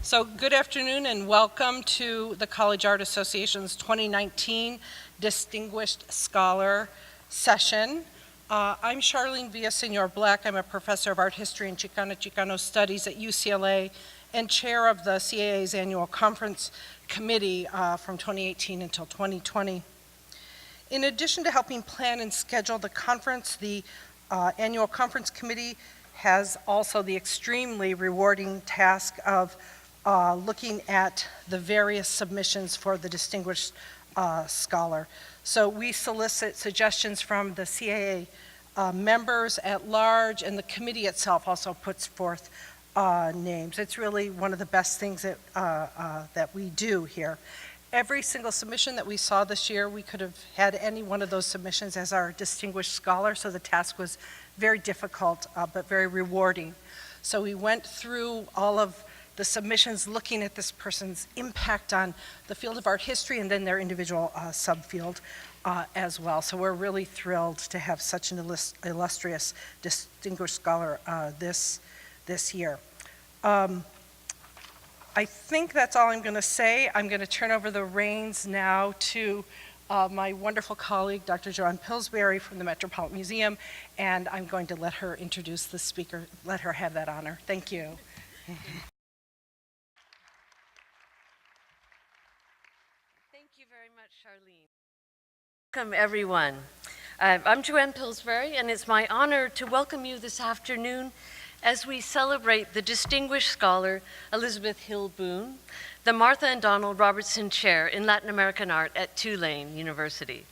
So good afternoon and welcome to the College Art Association's 2019 Distinguished Scholar Session. I'm Charlene Villaseñor Black. I'm a professor of art history and Chicano Studies at UCLA and chair of the CAA's annual conference committee from 2018 until 2020. In addition to helping plan and schedule the conference, the annual conference committee has also the extremely rewarding task of looking at the various submissions for the distinguished scholar. So we solicit suggestions from the CAA members at large, and the committee itself also puts forth names. It's really one of the best things that we do here. Every single submission that we saw this year, we could have had any one of those submissions as our distinguished scholar, so the task was very difficult, but very rewarding. So we went through all of the submissions looking at this person's impact on the field of art history and then their individual subfield as well. So we're really thrilled to have such an illustrious distinguished scholar this year. I think that's all I'm going to say. I'm going to turn over the reins now to my wonderful colleague, Dr. Joann Pillsbury from the Metropolitan Museum, and I'm going to let her introduce the speaker, let her have that honor. Thank you. Thank you very much, Charlene. Welcome, everyone. I'm Joann Pillsbury, and it's my honor to welcome you this afternoon as we celebrate the distinguished scholar Elizabeth Hill Boone, the Martha and Donald Robertson Chair in Latin American Art at Tulane University.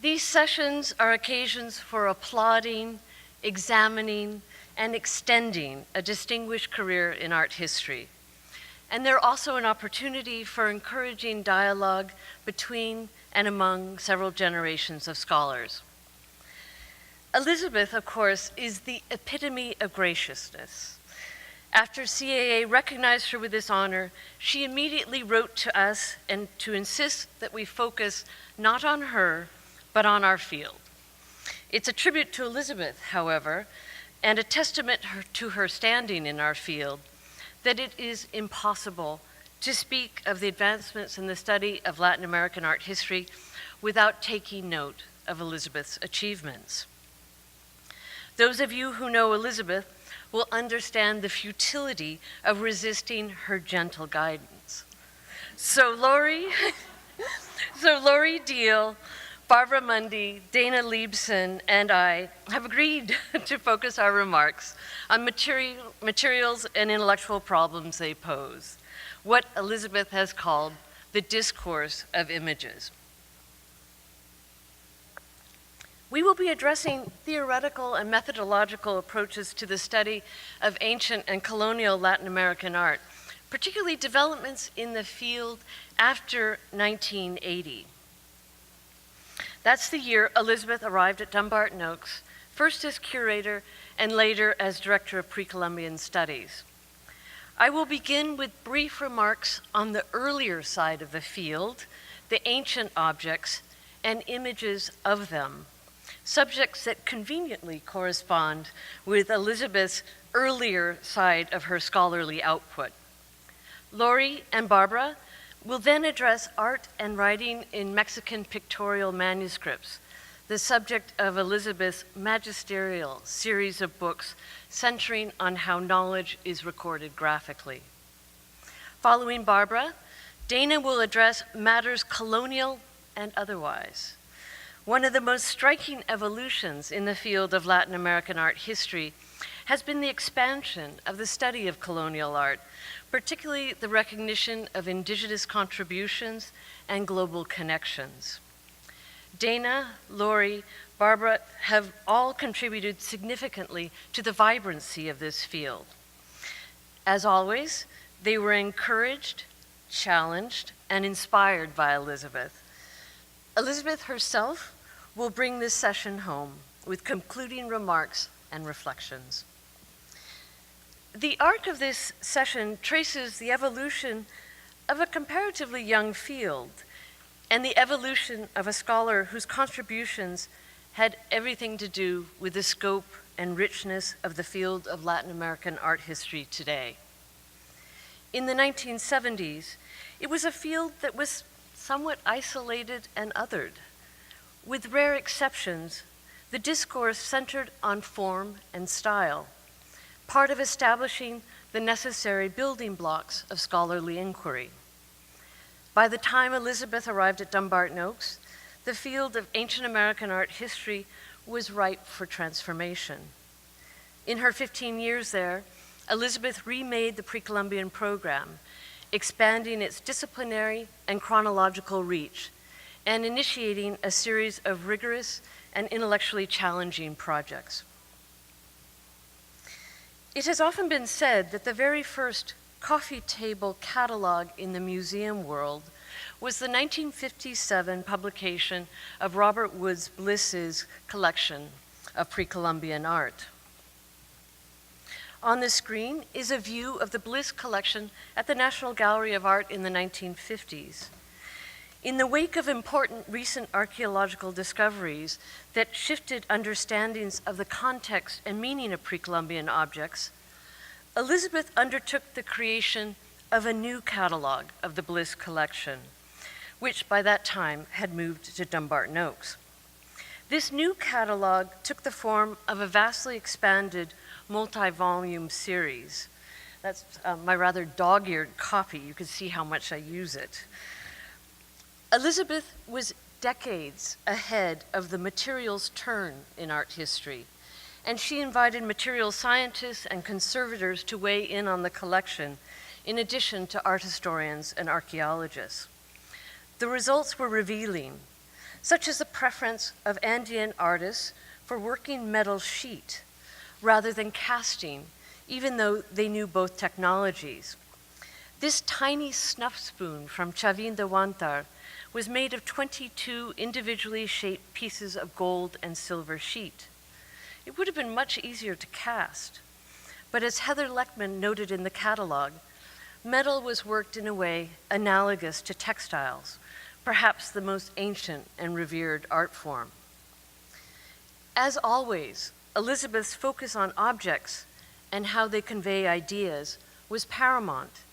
These sessions are occasions for applauding, examining, and extending a distinguished career in art history. And they're also an opportunity for encouraging dialogue between and among several generations of scholars. Elizabeth, of course, is the epitome of graciousness. After CAA recognized her with this honor, she immediately wrote to us and to insist that we focus not on her, but on our field. It's a tribute to Elizabeth, however, and a testament to her standing in our field, that it is impossible to speak of the advancements in the study of Latin American art history without taking note of Elizabeth's achievements. Those of you who know Elizabeth will understand the futility of resisting her gentle guidance. So Lori Deal, Barbara Mundy, Dana Lipson, and I have agreed to focus our remarks on materials and intellectual problems they pose, what Elizabeth has called the discourse of images. We will be addressing theoretical and methodological approaches to the study of ancient and colonial Latin American art, particularly developments in the field after 1980. That's the year Elizabeth arrived at Dumbarton Oaks, first as curator and later as director of PreColumbian Studies. I will begin with brief remarks on the earlier side of the field, the ancient objects and images of them, subjects that conveniently correspond with Elizabeth's earlier side of her scholarly output. Lori and Barbara will then address art and writing in Mexican pictorial manuscripts, the subject of Elizabeth's magisterial series of books centering on how knowledge is recorded graphically. Following Barbara, Dana will address matters colonial and otherwise. One of the most striking evolutions in the field of Latin American art history has been the expansion of the study of colonial art, particularly the recognition of indigenous contributions and global connections. Dana, Lori, Barbara have all contributed significantly to the vibrancy of this field. As always, they were encouraged, challenged, and inspired by Elizabeth. Elizabeth herself will bring this session home with concluding remarks and reflections. The arc of this session traces the evolution of a comparatively young field and the evolution of a scholar whose contributions had everything to do with the scope and richness of the field of Latin American art history today. In the 1970s, it was a field that was somewhat isolated and othered. With rare exceptions, the discourse centered on form and style, part of establishing the necessary building blocks of scholarly inquiry. By the time Elizabeth arrived at Dumbarton Oaks, the field of ancient American art history was ripe for transformation. In her 15 years there, Elizabeth remade the PreColumbian program, expanding its disciplinary and chronological reach, and initiating a series of rigorous and intellectually challenging projects. It has often been said that the very first coffee table catalog in the museum world was the 1957 publication of Robert Woods Bliss's collection of PreColumbian art. On the screen is a view of the Bliss collection at the National Gallery of Art in the 1950s. In the wake of important recent archaeological discoveries that shifted understandings of the context and meaning of PreColumbian objects, Elizabeth undertook the creation of a new catalog of the Bliss collection, which by that time had moved to Dumbarton Oaks. This new catalog took the form of a vastly expanded multi-volume series. That's my rather dog-eared copy. You can see how much I use it. Elizabeth was decades ahead of the materials turn in art history, and she invited material scientists and conservators to weigh in on the collection, in addition to art historians and archaeologists. The results were revealing, such as the preference of Andean artists for working metal sheet rather than casting, even though they knew both technologies. This tiny snuff spoon from Chavin de Huantar was made of 22 individually shaped pieces of gold and silver sheet. It would have been much easier to cast, but as Heather Leckman noted in the catalog, metal was worked in a way analogous to textiles, perhaps the most ancient and revered art form. As always, Elizabeth's focus on objects and how they convey ideas was paramount.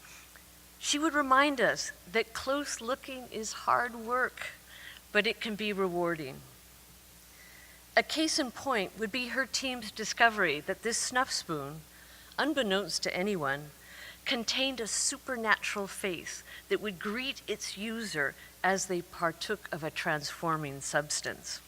She would remind us that close looking is hard work, but it can be rewarding. A case in point would be her team's discovery that this snuff spoon, unbeknownst to anyone, contained a supernatural face that would greet its user as they partook of a transforming substance.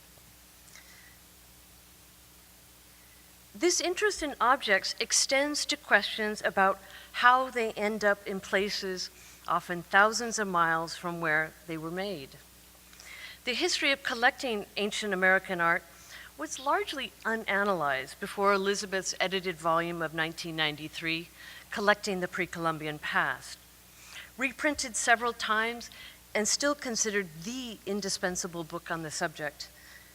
This interest in objects extends to questions about how they end up in places often thousands of miles from where they were made. The history of collecting ancient American art was largely unanalyzed before Elizabeth's edited volume of 1993, Collecting the PreColumbian Past. Reprinted several times and still considered the indispensable book on the subject,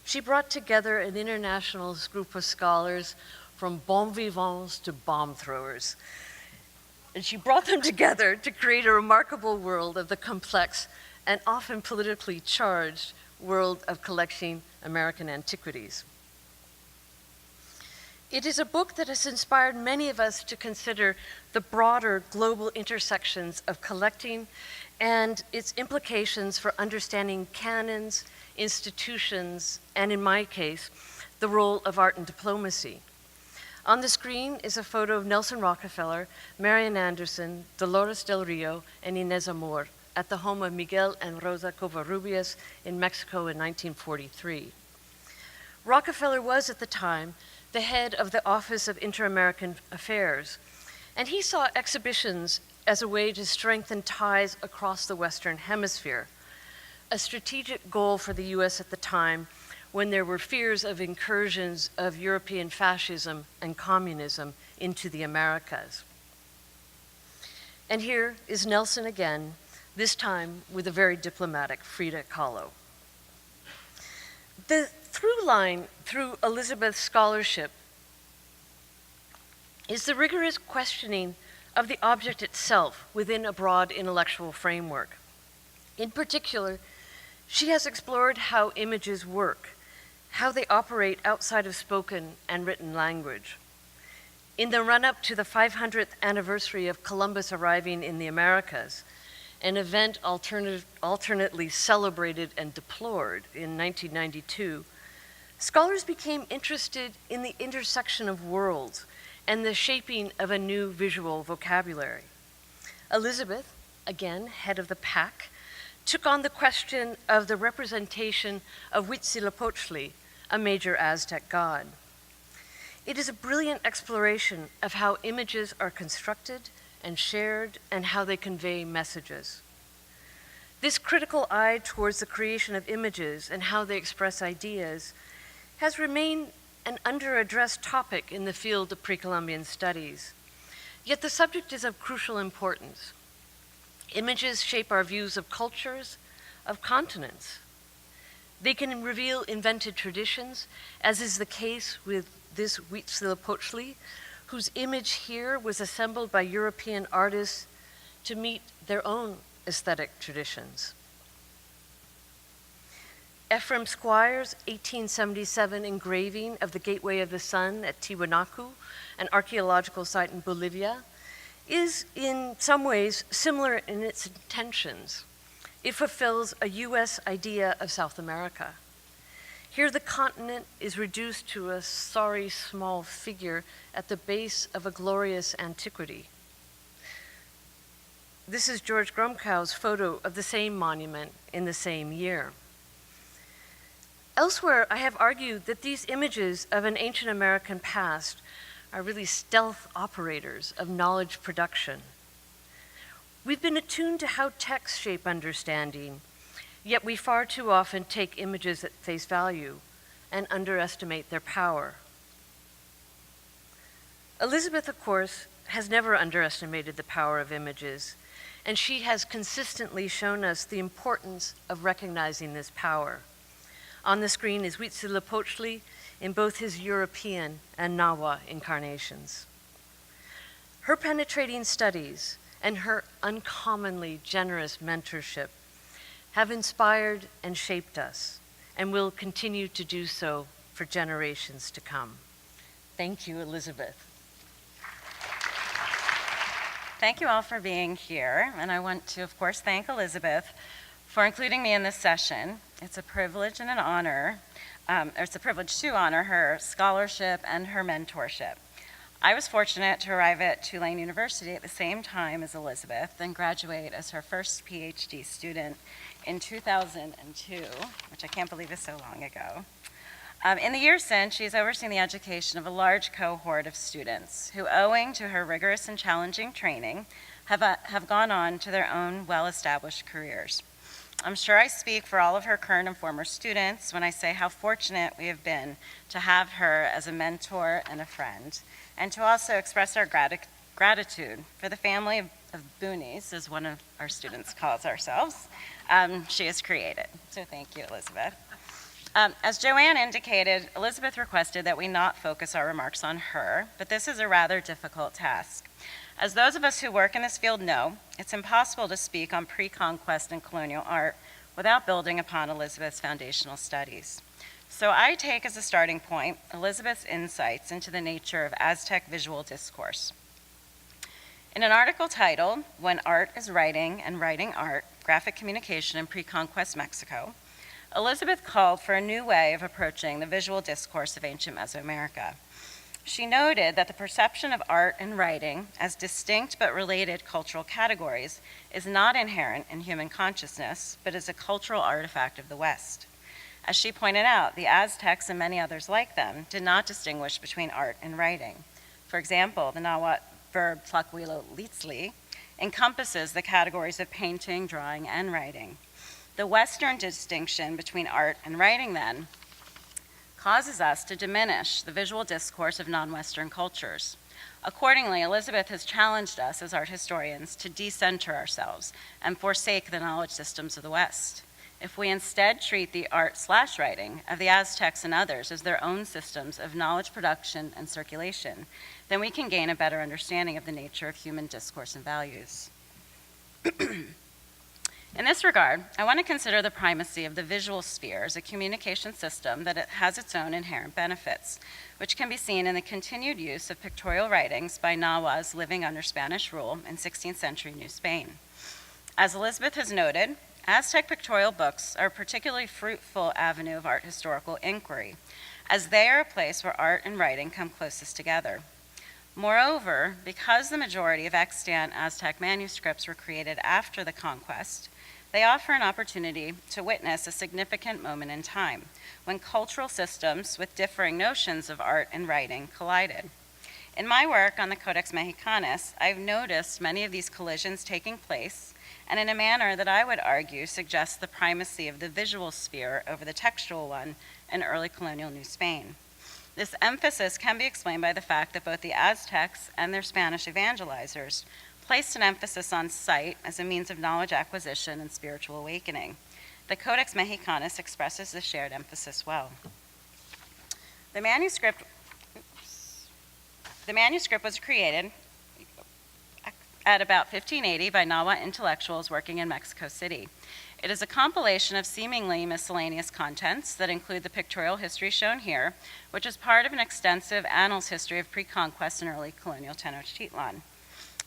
she brought together an international group of scholars from bon vivants to bomb throwers. And she brought them together to create a remarkable world of the complex and often politically charged world of collecting American antiquities. It is a book that has inspired many of us to consider the broader global intersections of collecting and its implications for understanding canons, institutions, and in my case, the role of art and diplomacy. On the screen is a photo of Nelson Rockefeller, Marian Anderson, Dolores del Rio, and Inés Amor at the home of Miguel and Rosa Covarrubias in Mexico in 1943. Rockefeller was at the time the head of the Office of Inter-American Affairs, and he saw exhibitions as a way to strengthen ties across the Western Hemisphere, a strategic goal for the US at the time when there were fears of incursions of European fascism and communism into the Americas. And here is Nelson again, this time with a very diplomatic Frida Kahlo. The through line through Elizabeth's scholarship is the rigorous questioning of the object itself within a broad intellectual framework. In particular, she has explored how images work, how they operate outside of spoken and written language. In the run-up to the 500th anniversary of Columbus arriving in the Americas, an event alternately celebrated and deplored in 1992, scholars became interested in the intersection of worlds and the shaping of a new visual vocabulary. Elizabeth, again head of the pack, took on the question of the representation of Huitzilopochtli, a major Aztec god. It is a brilliant exploration of how images are constructed and shared and how they convey messages. This critical eye towards the creation of images and how they express ideas has remained an under-addressed topic in the field of pre-Columbian studies. Yet the subject is of crucial importance. Images shape our views of cultures, of continents. They can reveal invented traditions, as is the case with this Huitzilopochtli, whose image here was assembled by European artists to meet their own aesthetic traditions. Ephraim Squire's 1877 engraving of the Gateway of the Sun at Tiwanaku, an archaeological site in Bolivia, is in some ways similar in its intentions. It fulfills a US idea of South America. Here the continent is reduced to a sorry small figure at the base of a glorious antiquity. This is George Grumkow's photo of the same monument in the same year. Elsewhere, I have argued that these images of an ancient American past are really stealth operators of knowledge production. We've been attuned to how texts shape understanding, yet we far too often take images at face value and underestimate their power. Elizabeth, of course, has never underestimated the power of images, and she has consistently shown us the importance of recognizing this power. On the screen is Huitzilopochtli in both his European and Nahua incarnations. Her penetrating studies and her uncommonly generous mentorship have inspired and shaped us, and will continue to do so for generations to come. Thank you, Elizabeth. Thank you all for being here, and I want to, of course, thank Elizabeth for including me in this session. It's a privilege and an honor, it's a privilege to honor her scholarship and her mentorship. I was fortunate to arrive at Tulane University at the same time as Elizabeth and graduate as her first PhD student in 2002, which I can't believe is so long ago. In the years since, she's overseen the education of a large cohort of students who, owing to her rigorous and challenging training, have gone on to their own well-established careers. I'm sure I speak for all of her current and former students when I say how fortunate we have been to have her as a mentor and a friend, and to also express our gratitude for the family of Boonies, as one of our students calls ourselves, she has created. So thank you, Elizabeth. As Joann indicated, Elizabeth requested that we not focus our remarks on her, but this is a rather difficult task. As those of us who work in this field know, it's impossible to speak on pre-conquest and colonial art without building upon Elizabeth's foundational studies. So I take as a starting point Elizabeth's insights into the nature of Aztec visual discourse. In an article titled, "When Art is Writing and Writing Art, Graphic Communication in Pre-Conquest Mexico," Elizabeth called for a new way of approaching the visual discourse of ancient Mesoamerica. She noted that the perception of art and writing as distinct but related cultural categories is not inherent in human consciousness, but is a cultural artifact of the West. As she pointed out, the Aztecs and many others like them did not distinguish between art and writing. For example, the Nahuatl verb tlacuilo-litzli encompasses the categories of painting, drawing, and writing. The Western distinction between art and writing, then, causes us to diminish the visual discourse of non-Western cultures. Accordingly, Elizabeth has challenged us as art historians to decenter ourselves and forsake the knowledge systems of the West. If we instead treat the art/writing of the Aztecs and others as their own systems of knowledge production and circulation, then we can gain a better understanding of the nature of human discourse and values. In this regard, I want to consider the primacy of the visual sphere as a communication system that it has its own inherent benefits, which can be seen in the continued use of pictorial writings by Nahuas living under Spanish rule in 16th century New Spain. As Elizabeth has noted, Aztec pictorial books are a particularly fruitful avenue of art historical inquiry, as they are a place where art and writing come closest together. Moreover, because the majority of extant Aztec manuscripts were created after the conquest, they offer an opportunity to witness a significant moment in time when cultural systems with differing notions of art and writing collided. In my work on the Codex Mexicanus, I've noticed many of these collisions taking place, and in a manner that I would argue suggests the primacy of the visual sphere over the textual one in early colonial New Spain. This emphasis can be explained by the fact that both the Aztecs and their Spanish evangelizers placed an emphasis on sight as a means of knowledge acquisition and spiritual awakening. The Codex Mexicanus expresses this shared emphasis well. The manuscript was created at about 1580 by Nahua intellectuals working in Mexico City. It is a compilation of seemingly miscellaneous contents that include the pictorial history shown here, which is part of an extensive annals history of pre-conquest and early colonial Tenochtitlan.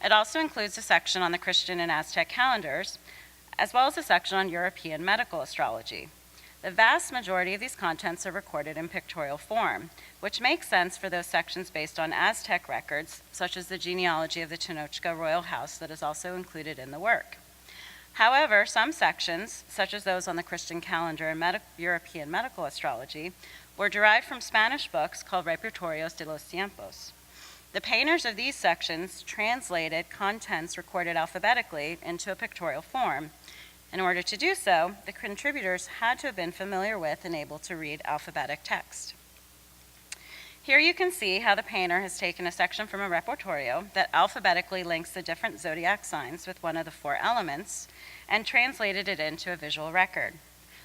It also includes a section on the Christian and Aztec calendars, as well as a section on European medical astrology. The vast majority of these contents are recorded in pictorial form, which makes sense for those sections based on Aztec records, such as the genealogy of the Tenochca royal house that is also included in the work. However, some sections, such as those on the Christian calendar and European medical astrology, were derived from Spanish books called Repertorios de los Tiempos. The painters of these sections translated contents recorded alphabetically into a pictorial form. In order to do so, the contributors had to have been familiar with and able to read alphabetic text. Here you can see how the painter has taken a section from a repertorio that alphabetically links the different zodiac signs with one of the four elements and translated it into a visual record.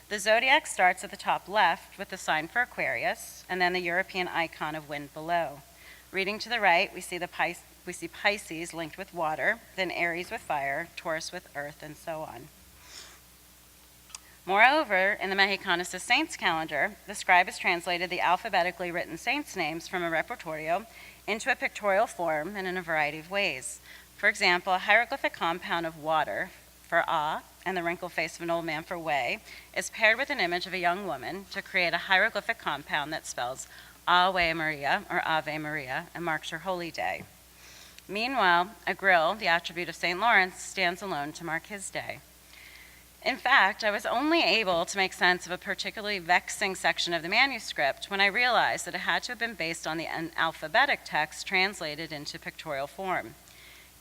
The zodiac starts at the top left with the sign for Aquarius and then the European icon of wind below. Reading to the right, we see Pisces linked with water, then Aries with fire, Taurus with earth, and so on. Moreover, in the Mexicanus' saints calendar, the scribe has translated the alphabetically written saints' names from a repertorio into a pictorial form and in a variety of ways. For example, a hieroglyphic compound of water for A and the wrinkled face of an old man for Way is paired with an image of a young woman to create a hieroglyphic compound that spells Ave Maria or Ave Maria and marks her holy day. Meanwhile, a grill, the attribute of St. Lawrence, stands alone to mark his day. In fact, I was only able to make sense of a particularly vexing section of the manuscript when I realized that it had to have been based on the alphabetic text translated into pictorial form.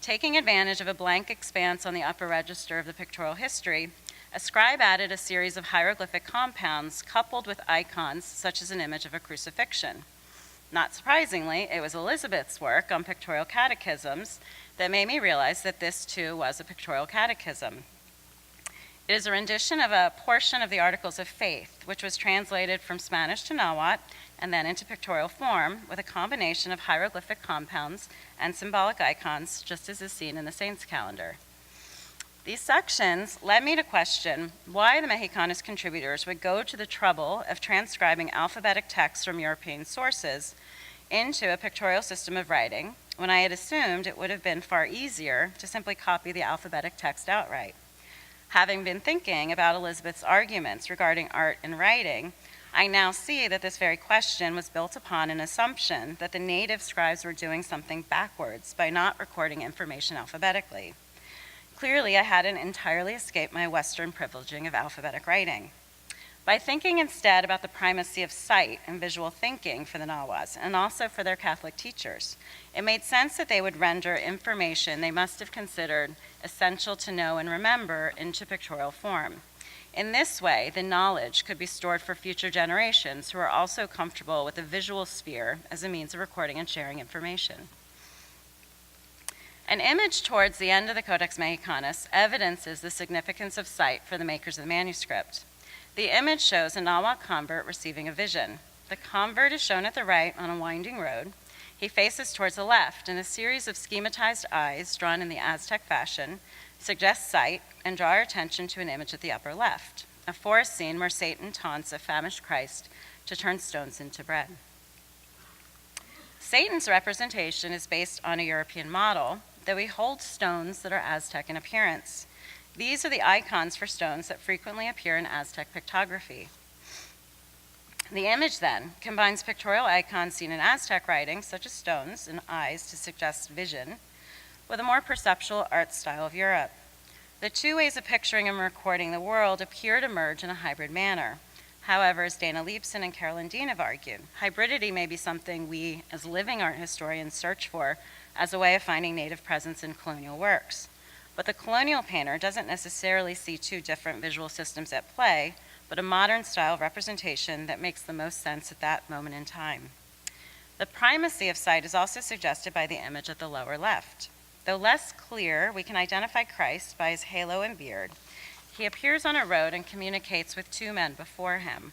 Taking advantage of a blank expanse on the upper register of the pictorial history, a scribe added a series of hieroglyphic compounds coupled with icons such as an image of a crucifixion. Not surprisingly, it was Elizabeth's work on pictorial catechisms that made me realize that this too was a pictorial catechism. It is a rendition of a portion of the Articles of Faith, which was translated from Spanish to Nahuatl and then into pictorial form with a combination of hieroglyphic compounds and symbolic icons, just as is seen in the saints' calendar. These sections led me to question why the Mexicanus contributors would go to the trouble of transcribing alphabetic texts from European sources into a pictorial system of writing, when I had assumed it would have been far easier to simply copy the alphabetic text outright. Having been thinking about Elizabeth's arguments regarding art and writing, I now see that this very question was built upon an assumption that the native scribes were doing something backwards by not recording information alphabetically. Clearly, I hadn't entirely escaped my Western privileging of alphabetic writing. By thinking instead about the primacy of sight and visual thinking for the Nahuas, and also for their Catholic teachers, it made sense that they would render information they must have considered essential to know and remember into pictorial form. In this way, the knowledge could be stored for future generations who are also comfortable with the visual sphere as a means of recording and sharing information. An image towards the end of the Codex Mexicanus evidences the significance of sight for the makers of the manuscript. The image shows a Nahuatl convert receiving a vision. The convert is shown at the right on a winding road. He faces towards the left, and a series of schematized eyes, drawn in the Aztec fashion, suggest sight and draw our attention to an image at the upper left, a forest scene where Satan taunts a famished Christ to turn stones into bread. Satan's representation is based on a European model, though he holds stones that are Aztec in appearance. These are the icons for stones that frequently appear in Aztec pictography. The image then combines pictorial icons seen in Aztec writings, such as stones and eyes to suggest vision, with a more perceptual art style of Europe. The two ways of picturing and recording the world appear to merge in a hybrid manner. However, as Dana Lipson and Carolyn Dean have argued, hybridity may be something we, as living art historians, search for as a way of finding native presence in colonial works. But the colonial painter doesn't necessarily see two different visual systems at play, but a modern style of representation that makes the most sense at that moment in time. The primacy of sight is also suggested by the image at the lower left. Though less clear, we can identify Christ by his halo and beard. He appears on a road and communicates with two men before him.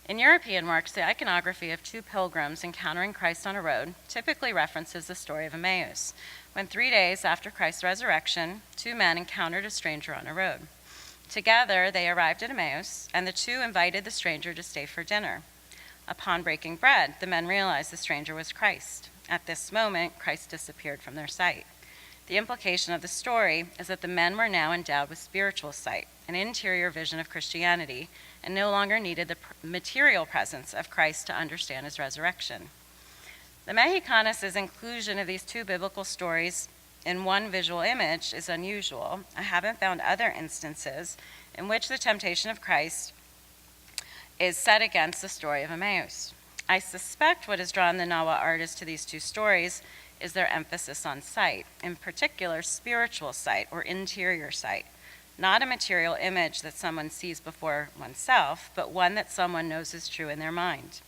In European works, the iconography of two pilgrims encountering Christ on a road typically references the story of Emmaus, when 3 days after Christ's resurrection, two men encountered a stranger on a road. Together, they arrived at Emmaus, and the two invited the stranger to stay for dinner. Upon breaking bread, the men realized the stranger was Christ. At this moment, Christ disappeared from their sight. The implication of the story is that the men were now endowed with spiritual sight, an interior vision of Christianity, and no longer needed the material presence of Christ to understand his resurrection. The Mexicanos' inclusion of these two biblical stories in one visual image is unusual. I haven't found other instances in which the temptation of Christ is set against the story of Emmaus. I suspect what has drawn the Nahua artists to these two stories is their emphasis on sight, in particular spiritual sight or interior sight, not a material image that someone sees before oneself, but one that someone knows is true in their mind.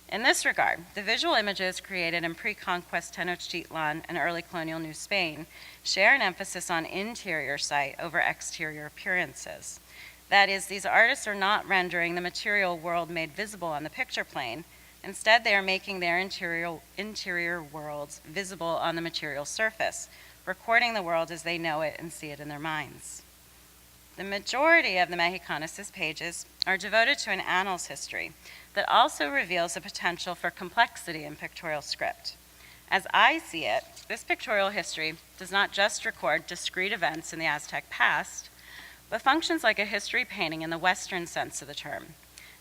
In this regard, the visual images created in pre-conquest Tenochtitlan and early colonial New Spain share an emphasis on interior sight over exterior appearances. That is, these artists are not rendering the material world made visible on the picture plane. Instead, they are making their interior worlds visible on the material surface, recording the world as they know it and see it in their minds. The majority of the Mexicanos' pages are devoted to an annals history that also reveals the potential for complexity in pictorial script. As I see it, this pictorial history does not just record discrete events in the Aztec past, but functions like a history painting in the Western sense of the term.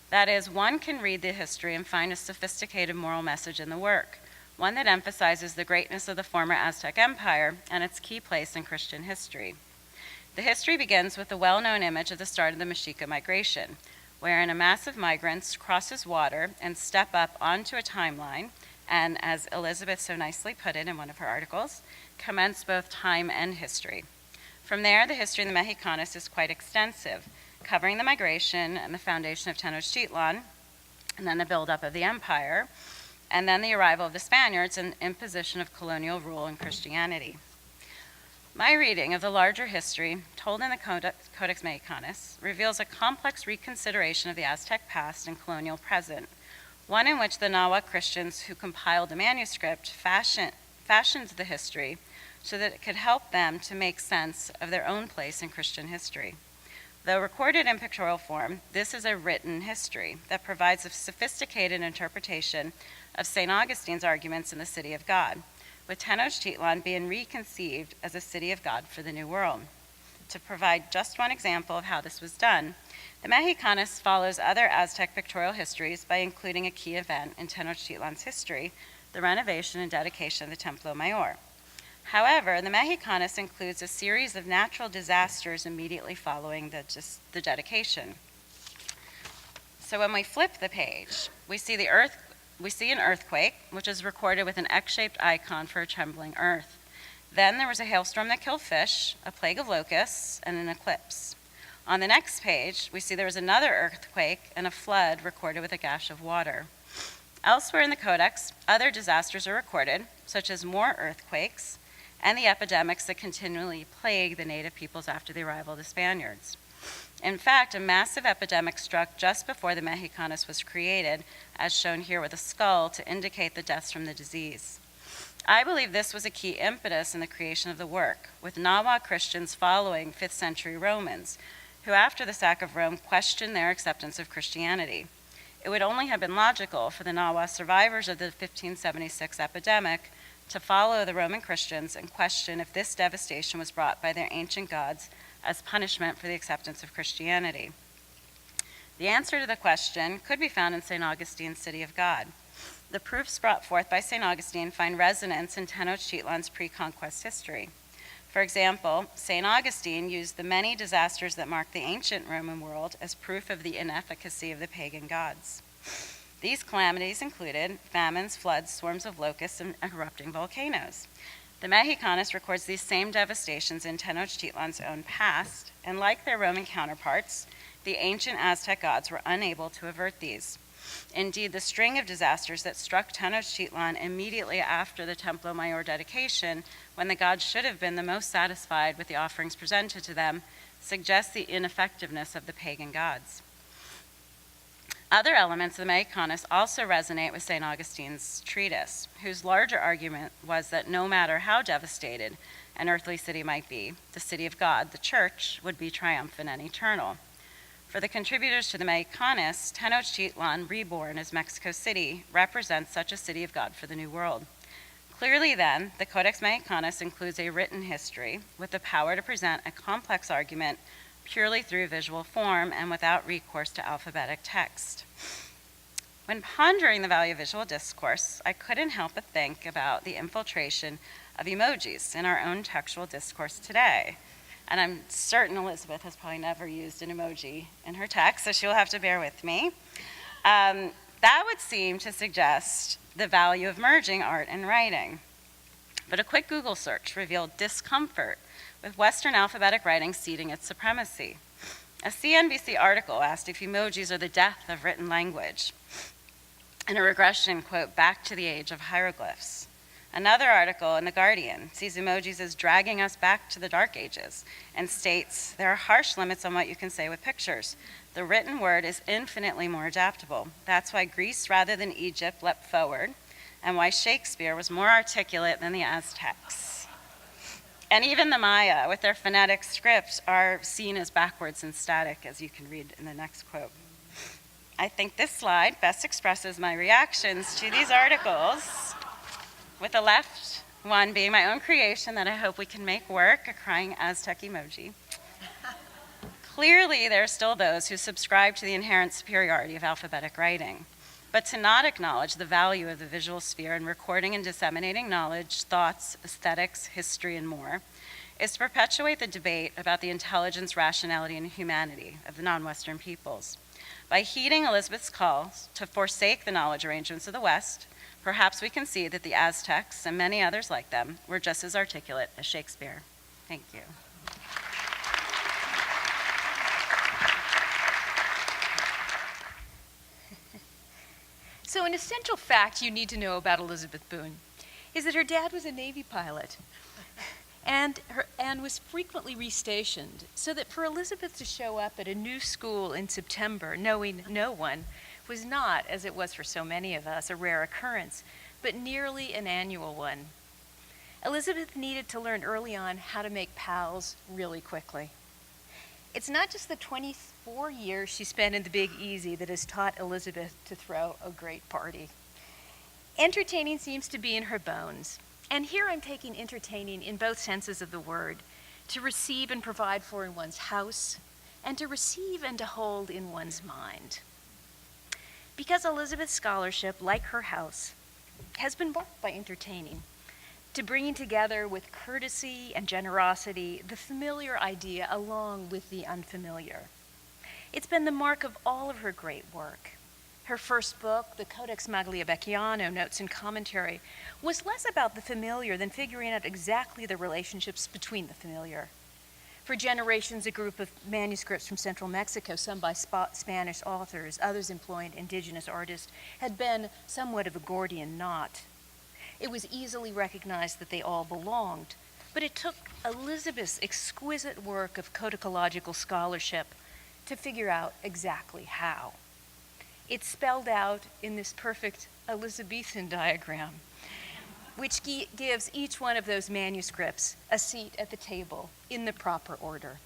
That is, one can read the history and find a sophisticated moral message in the work, one that emphasizes the greatness of the former Aztec Empire and its key place in Christian history. The history begins with the well-known image of the start of the Mexica migration, wherein a mass of migrants crosses water and step up onto a timeline, and as Elizabeth so nicely put it in one of her articles, commence both time and history. From there, the history of the Mexicanos is quite extensive, covering the migration and the foundation of Tenochtitlan, and then the buildup of the empire, and then the arrival of the Spaniards and imposition of colonial rule and Christianity. My reading of the larger history, told in the Codex Mexicanus, reveals a complex reconsideration of the Aztec past and colonial present, one in which the Nahua Christians who compiled the manuscript fashioned the history so that it could help them to make sense of their own place in Christian history. Though recorded in pictorial form, this is a written history that provides a sophisticated interpretation of St. Augustine's arguments in the City of God, with Tenochtitlan being reconceived as a city of God for the New World. To provide just one example of how this was done, the Mexicanos follows other Aztec pictorial histories by including a key event in Tenochtitlan's history, the renovation and dedication of the Templo Mayor. However, the Mexicanos includes a series of natural disasters immediately following the dedication. So when we flip the page, we see an earthquake, which is recorded with an X-shaped icon for a trembling earth. Then there was a hailstorm that killed fish, a plague of locusts, and an eclipse. On the next page, we see there was another earthquake and a flood recorded with a gash of water. Elsewhere in the Codex, other disasters are recorded, such as more earthquakes and the epidemics that continually plague the native peoples after the arrival of the Spaniards. In fact, a massive epidemic struck just before the Mexicanos was created, as shown here with a skull to indicate the deaths from the disease. I believe this was a key impetus in the creation of the work, with Nawa Christians following 5th century Romans, who after the sack of Rome questioned their acceptance of Christianity. It would only have been logical for the Nawa survivors of the 1576 epidemic to follow the Roman Christians and question if this devastation was brought by their ancient gods as punishment for the acceptance of Christianity. The answer to the question could be found in St. Augustine's City of God. The proofs brought forth by St. Augustine find resonance in Tenochtitlan's pre-conquest history. For example, St. Augustine used the many disasters that marked the ancient Roman world as proof of the inefficacy of the pagan gods. These calamities included famines, floods, swarms of locusts, and erupting volcanoes. The Mexicanos records these same devastations in Tenochtitlan's own past, and like their Roman counterparts, the ancient Aztec gods were unable to avert these. Indeed, the string of disasters that struck Tenochtitlan immediately after the Templo Mayor dedication, when the gods should have been the most satisfied with the offerings presented to them, suggests the ineffectiveness of the pagan gods. Other elements of the Mexicanos also resonate with St. Augustine's treatise, whose larger argument was that no matter how devastated an earthly city might be, the city of God, the church, would be triumphant and eternal. For the contributors to the Mexicanos, Tenochtitlan, reborn as Mexico City, represents such a city of God for the New World. Clearly then, the Codex Mexicanus includes a written history with the power to present a complex argument purely through visual form and without recourse to alphabetic text. When pondering the value of visual discourse, I couldn't help but think about the infiltration of emojis in our own textual discourse today. And I'm certain Elizabeth has probably never used an emoji in her text, so she'll have to bear with me. That would seem to suggest the value of merging art and writing. But a quick Google search revealed discomfort with Western alphabetic writing ceding its supremacy. A CNBC article asked if emojis are the death of written language, and a regression, quote, back to the age of hieroglyphs. Another article in The Guardian sees emojis as dragging us back to the Dark Ages and states there are harsh limits on what you can say with pictures. The written word is infinitely more adaptable. That's why Greece rather than Egypt leapt forward, and why Shakespeare was more articulate than the Aztecs. And even the Maya, with their phonetic script, are seen as backwards and static, as you can read in the next quote. I think this slide best expresses my reactions to these articles, with the left one being my own creation that I hope we can make work, a crying Aztec emoji. Clearly, there are still those who subscribe to the inherent superiority of alphabetic writing, but to not acknowledge the value of the visual sphere in recording and disseminating knowledge, thoughts, aesthetics, history, and more, is to perpetuate the debate about the intelligence, rationality, and humanity of the non-Western peoples. By heeding Elizabeth's calls to forsake the knowledge arrangements of the West, perhaps we can see that the Aztecs and many others like them were just as articulate as Shakespeare. Thank you. So an essential fact you need to know about Elizabeth Boone is that her dad was a Navy pilot and was frequently restationed, so that for Elizabeth to show up at a new school in September knowing no one was not, as it was for so many of us, a rare occurrence, but nearly an annual one. Elizabeth needed to learn early on how to make pals really quickly. It's not just the 24 years she spent in the Big Easy that has taught Elizabeth to throw a great party. Entertaining seems to be in her bones. And here I'm taking entertaining in both senses of the word, to receive and provide for in one's house, and to receive and to hold in one's mind. Because Elizabeth's scholarship, like her house, has been marked by entertaining, to bringing together with courtesy and generosity the familiar idea along with the unfamiliar. It's been the mark of all of her great work. Her first book, the Codex Magliabechiano, Notes and Commentary, was less about the familiar than figuring out exactly the relationships between the familiar. For generations, a group of manuscripts from central Mexico, some by Spanish authors, others employing indigenous artists, had been somewhat of a Gordian knot. It was easily recognized that they all belonged, but it took Elizabeth's exquisite work of codicological scholarship to figure out exactly how. It's spelled out in this perfect Elizabethan diagram. which gives each one of those manuscripts a seat at the table in the proper order.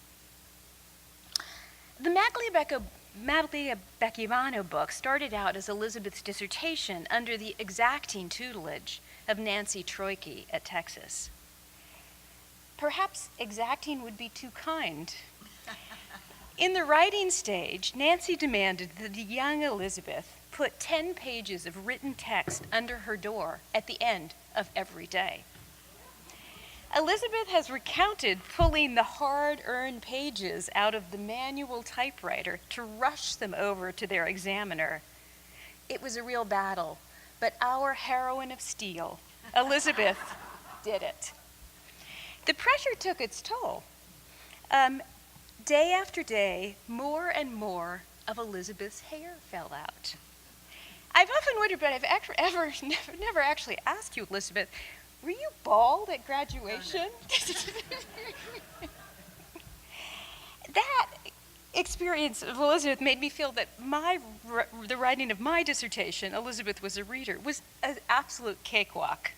The Magliabecchiano book started out as Elizabeth's dissertation under the exacting tutelage of Nancy Troike at Texas. Perhaps exacting would be too kind. In the writing stage, Nancy demanded that the young Elizabeth put 10 pages of written text under her door at the end of every day. Elizabeth has recounted pulling the hard-earned pages out of the manual typewriter to rush them over to their examiner. It was a real battle, but our heroine of steel, Elizabeth, did it. The pressure took its toll. Day after day, more and more of Elizabeth's hair fell out. I've often wondered, but I've never actually asked you, Elizabeth, were you bald at graduation? Oh, no. That experience of Elizabeth made me feel that the writing of my dissertation, Elizabeth Was a Reader, was an absolute cakewalk.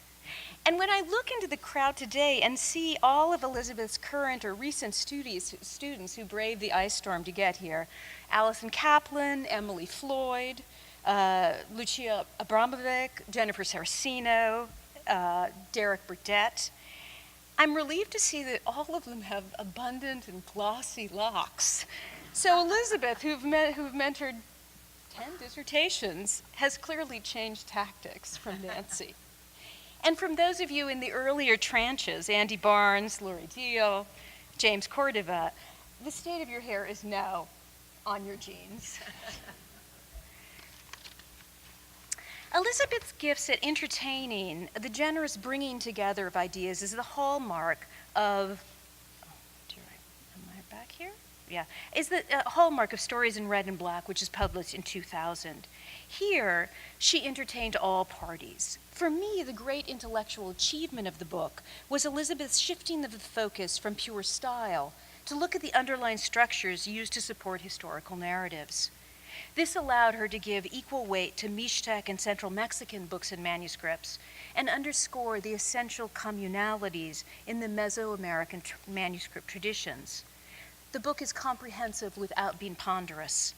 And when I look into the crowd today and see all of Elizabeth's current or recent students who braved the ice storm to get here, Allison Kaplan, Emily Floyd, Lucia Abramovic, Jennifer Saraceno, Derek Burdett, I'm relieved to see that all of them have abundant and glossy locks. So Elizabeth, who've mentored 10 dissertations, has clearly changed tactics from Nancy. And from those of you in the earlier tranches, Andy Barnes, Lori Deal, James Cordova, the state of your hair is now on your jeans. Elizabeth's gifts at entertaining, the generous bringing together of ideas, is the hallmark of, is the hallmark of Stories in Red and Black, which is published in 2000. Here, she entertained all parties. For me, the great intellectual achievement of the book was Elizabeth's shifting of the focus from pure style to look at the underlying structures used to support historical narratives. This allowed her to give equal weight to Mixtec and Central Mexican books and manuscripts and underscore the essential communalities in the Mesoamerican manuscript traditions. The book is comprehensive without being ponderous.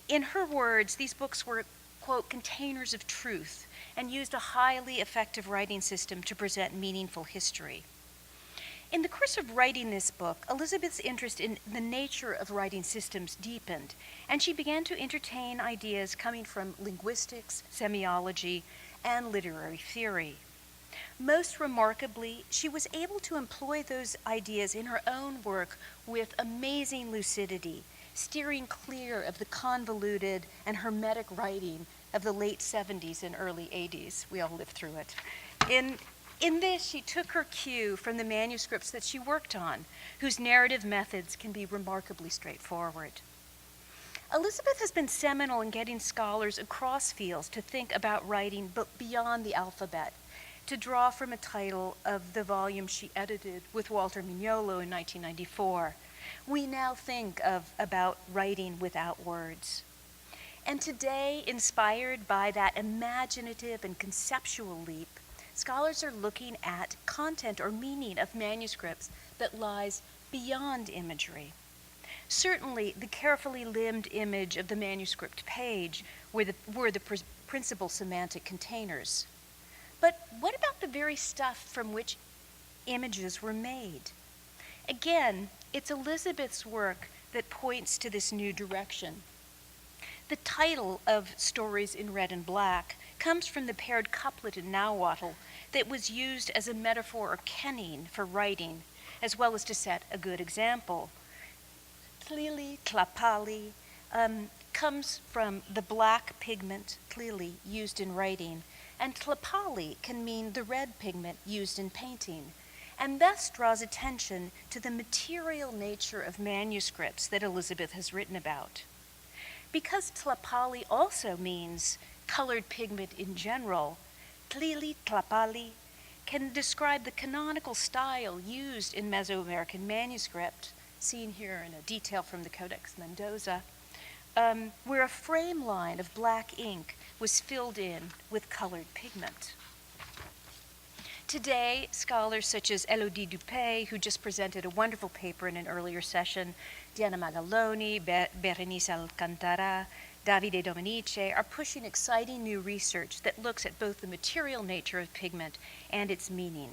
In her words, these books were, quote, containers of truth and used a highly effective writing system to present meaningful history. In the course of writing this book, Elizabeth's interest in the nature of writing systems deepened, and she began to entertain ideas coming from linguistics, semiology, and literary theory. Most remarkably, she was able to employ those ideas in her own work with amazing lucidity, steering clear of the convoluted and hermetic writing of the late 70s and early 80s. We all lived through it. In this, she took her cue from the manuscripts that she worked on, whose narrative methods can be remarkably straightforward. Elizabeth has been seminal in getting scholars across fields to think about writing but beyond the alphabet, to draw from a title of the volume she edited with Walter Mignolo in 1994. We now think about writing without words. And today, inspired by that imaginative and conceptual leap, scholars are looking at content or meaning of manuscripts that lies beyond imagery. Certainly, the carefully limned image of the manuscript page were the principal semantic containers. But what about the very stuff from which images were made? Again, it's Elizabeth's work that points to this new direction. The title of Stories in Red and Black comes from the paired couplet in Nahuatl that was used as a metaphor or kenning for writing, as well as to set a good example. Tlili, tlapali, comes from the black pigment, tlili, used in writing, and tlapali can mean the red pigment used in painting, and thus draws attention to the material nature of manuscripts that Elizabeth has written about. Because tlapali also means colored pigment in general, tlili tlapali can describe the canonical style used in Mesoamerican manuscript, seen here in a detail from the Codex Mendoza, where a frame line of black ink was filled in with colored pigment. Today, scholars such as Elodie Dupé, who just presented a wonderful paper in an earlier session, Diana Magaloni, Berenice Alcantara, Davide Dominice, are pushing exciting new research that looks at both the material nature of pigment and its meaning.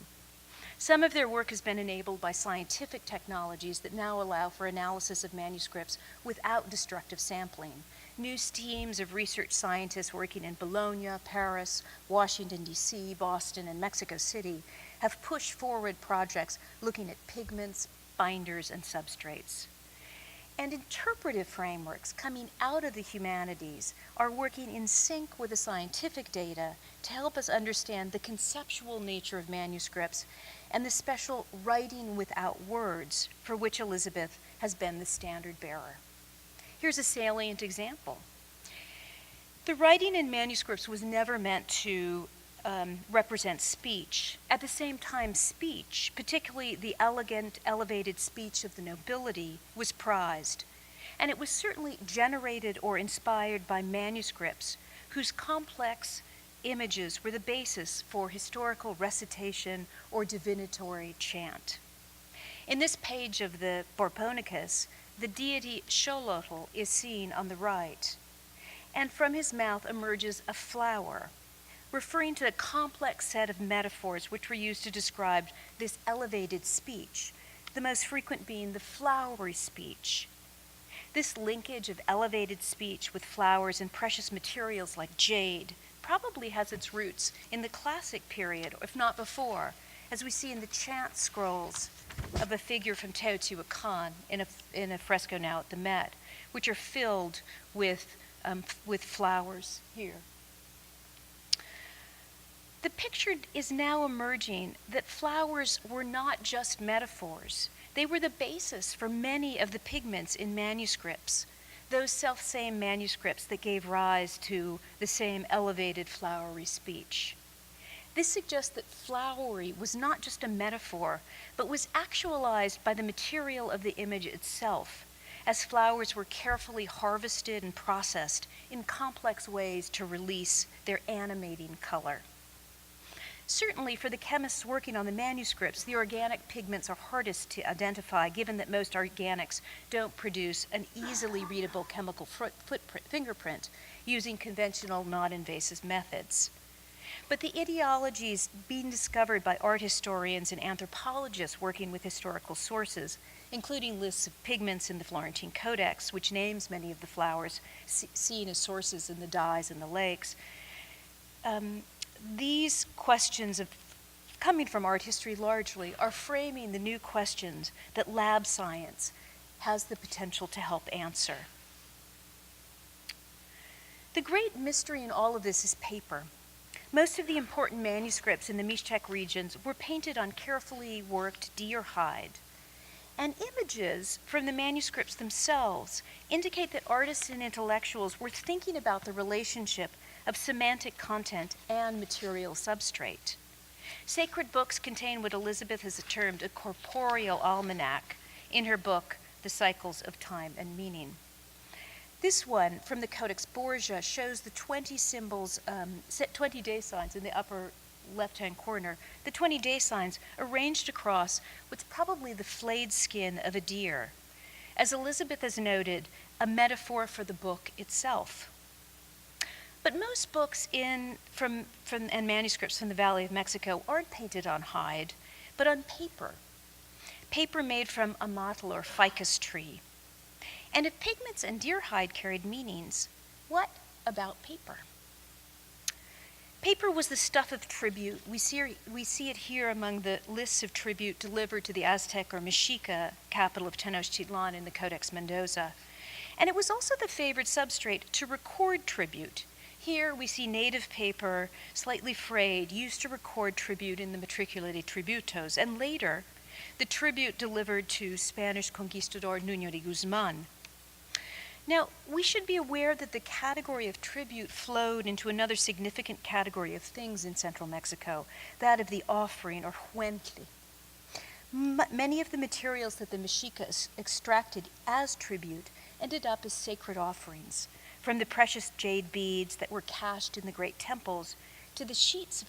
Some of their work has been enabled by scientific technologies that now allow for analysis of manuscripts without destructive sampling. New teams of research scientists working in Bologna, Paris, Washington, D.C., Boston, and Mexico City have pushed forward projects looking at pigments, binders, and substrates. And interpretive frameworks coming out of the humanities are working in sync with the scientific data to help us understand the conceptual nature of manuscripts and the special writing without words for which Elizabeth has been the standard bearer. Here's a salient example. The writing in manuscripts was never meant to represent speech. At the same time, speech, particularly the elegant, elevated speech of the nobility, was prized. And it was certainly generated or inspired by manuscripts whose complex images were the basis for historical recitation or divinatory chant. In this page of the Borbonicus, the deity Xolotl is seen on the right, and from his mouth emerges a flower, referring to a complex set of metaphors which were used to describe this elevated speech, the most frequent being the flowery speech. This linkage of elevated speech with flowers and precious materials like jade probably has its roots in the classic period, if not before, as we see in the chant scrolls of a figure from Teotihuacan in a fresco now at the Met, which are filled with flowers here. The picture is now emerging that flowers were not just metaphors. They were the basis for many of the pigments in manuscripts, those self-same manuscripts that gave rise to the same elevated flowery speech. This suggests that flowery was not just a metaphor, but was actualized by the material of the image itself, as flowers were carefully harvested and processed in complex ways to release their animating color. Certainly, for the chemists working on the manuscripts, the organic pigments are hardest to identify, given that most organics don't produce an easily readable chemical fingerprint using conventional non-invasive methods. But the ideologies being discovered by art historians and anthropologists working with historical sources, including lists of pigments in the Florentine Codex, which names many of the flowers seen as sources in the dyes in the lakes, these questions coming from art history largely are framing the new questions that lab science has the potential to help answer. The great mystery in all of this is paper. Most of the important manuscripts in the Mixtec regions were painted on carefully worked deer hide. And images from the manuscripts themselves indicate that artists and intellectuals were thinking about the relationship of semantic content and material substrate. Sacred books contain what Elizabeth has termed a corporeal almanac in her book, The Cycles of Time and Meaning. This one from the Codex Borgia shows the 20 symbols, 20 day signs in the upper left-hand corner, the 20 day signs arranged across what's probably the flayed skin of a deer. As Elizabeth has noted, a metaphor for the book itself. But most books and manuscripts from the Valley of Mexico aren't painted on hide, but on paper. Paper made from amatl or ficus tree. And if pigments and deer hide carried meanings, what about paper? Paper was the stuff of tribute. We see it here among the lists of tribute delivered to the Aztec or Mexica capital of Tenochtitlan in the Codex Mendoza. And it was also the favored substrate to record tribute. Here we see native paper, slightly frayed, used to record tribute in the Matricula de Tributos, and later, the tribute delivered to Spanish conquistador Nuño de Guzman. Now, we should be aware that the category of tribute flowed into another significant category of things in central Mexico, that of the offering, or huentle. Many of the materials that the Mexicas extracted as tribute ended up as sacred offerings, from the precious jade beads that were cached in the great temples to the sheets